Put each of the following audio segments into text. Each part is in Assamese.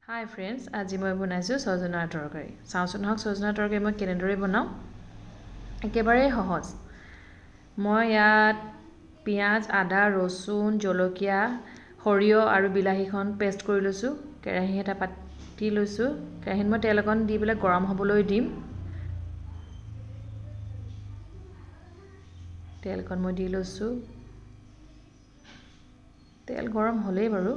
হাই ফ্ৰেণ্ডছ, আজি মই বনাইছোঁ ছজনাৰ তৰকাৰী। চাওঁচোন আহক ছজনাৰ তৰকাৰী মই কেনেদৰে বনাওঁ। একেবাৰে সহজ। মই ইয়াত পিঁয়াজ, আদা, ৰচুন, জলকীয়া, সৰিয়হ আৰু বিলাহীখন পেষ্ট কৰি লৈছোঁ। কেৰাহী এটা পাতি লৈছোঁ। কেৰাহীত মই তেল অকণ দি পেলাই গৰম হ'বলৈ দিম। তেলকণ মই দি লৈছোঁ। তেল গৰম হ'লেই বাৰু।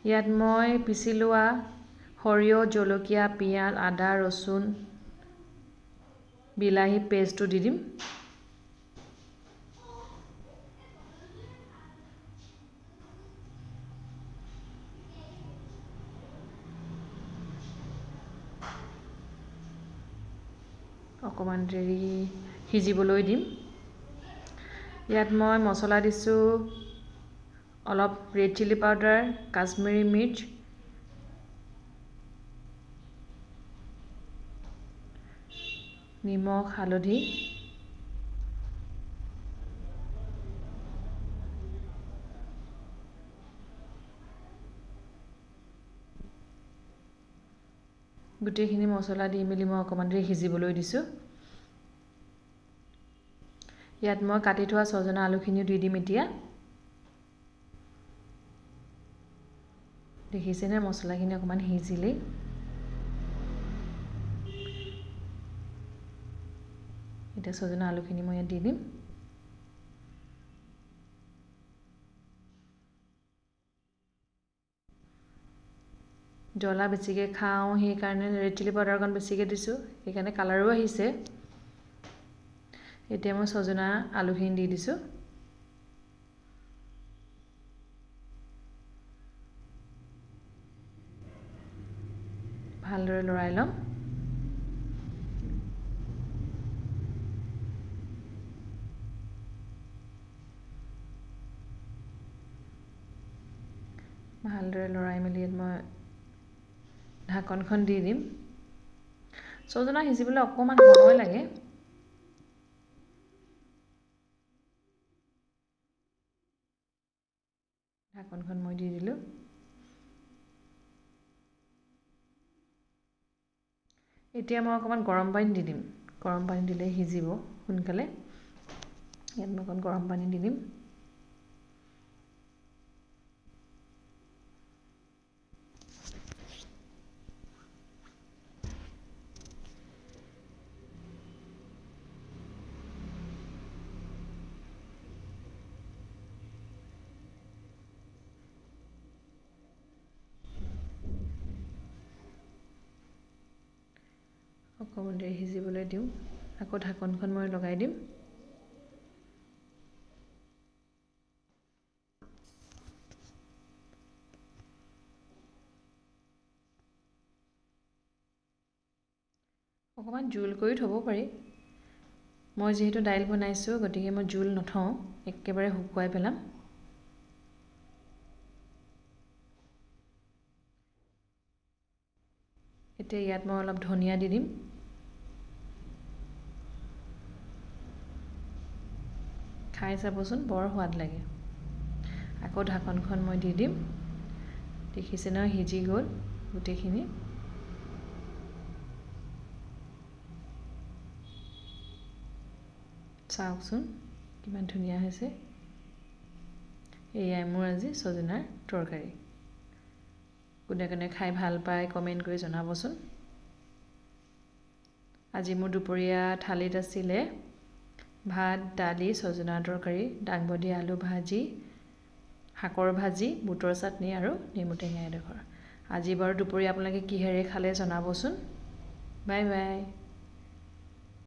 ইয়াত মই পিচি লোৱা সৰিয়হ, জলকীয়া, পিঁয়াজ, আদা, ৰচুন, বিলাহী পেষ্টটো দি দিম। অকণমান দেৰি সিজিবলৈ দিম। ইয়াত মই মছলা দিছোঁ অলপ ৰেড চিলি পাউডাৰ, কাশ্মীৰী মিৰ্চ, নিমখ, হালধি, গোটেইখিনি মছলা দি মেলি মই অকণমান দেৰি সিজিবলৈ দিছোঁ। ইয়াত মই কাটি থোৱা ছজনা আলুখিনিও দি দিম এতিয়া। দেখিছেনে মছলাখিনি অকণমান সিজিলেই। এতিয়া ছজনা আলুখিনি মই ইয়াত দি দিম। জ্বলা বেছিকৈ খাওঁ সেইকাৰণে ৰেড চিলি পাউডাৰ অকণ বেছিকৈ দিছোঁ, সেইকাৰণে কালাৰো আহিছে। এতিয়া মই ছজনা আলুখিনি দি দিছোঁ। ভালদৰে লৰাই ল'ম। ভালদৰে লৰাই মেলি ইয়াত মই ঢাকনখন দি দিম। ছজনা সিজিবলৈ অকণমান সময় লাগে। ঢাকনখন মই দি দিলোঁ। এতিয়া মই অকণমান গৰম পানী দি দিম। গৰম পানী দিলে সিজিব সোনকালে। ইয়াত মই অকণ গৰম পানী দি দিম। অকণমান দেৰি সিজিবলৈ দিওঁ। আকৌ ঢাকনখন মই লগাই দিম। অকণমান জোল কৰি থ'ব পাৰি। মই যিহেতু দাইল বনাইছোঁ, গতিকে মই জোল নথওঁ, একেবাৰে শুকুৱাই পেলাম। এতিয়া ইয়াত মই অলপ ধনিয়া দি দিম। খাই চাবচোন, বৰ সোৱাদ লাগে। আকৌ ঢাকনখন মই দি দিম। দেখিছে নহয় সিজি গ'ল গোটেইখিনি। চাওকচোন কিমান ধুনীয়া হৈছে। এয়াই মোৰ আজি ছজনাৰ তৰকাৰী। কোনে কোনে খাই ভাল পায় কমেণ্ট কৰি জনাবচোন। আজি মোৰ দুপৰীয়া থালিত আছিলে ভাত, দালি, ছজনাৰ তৰকাৰী, দাংবডি আলু ভাজি, শাকৰ ভাজি, বুটৰ চাটনি আৰু নেমু টেঙা এডোখৰ। আজি বাৰু দুপৰীয়া আপোনালোকে কিহেৰে খালে জনাবচোন। Bye bye.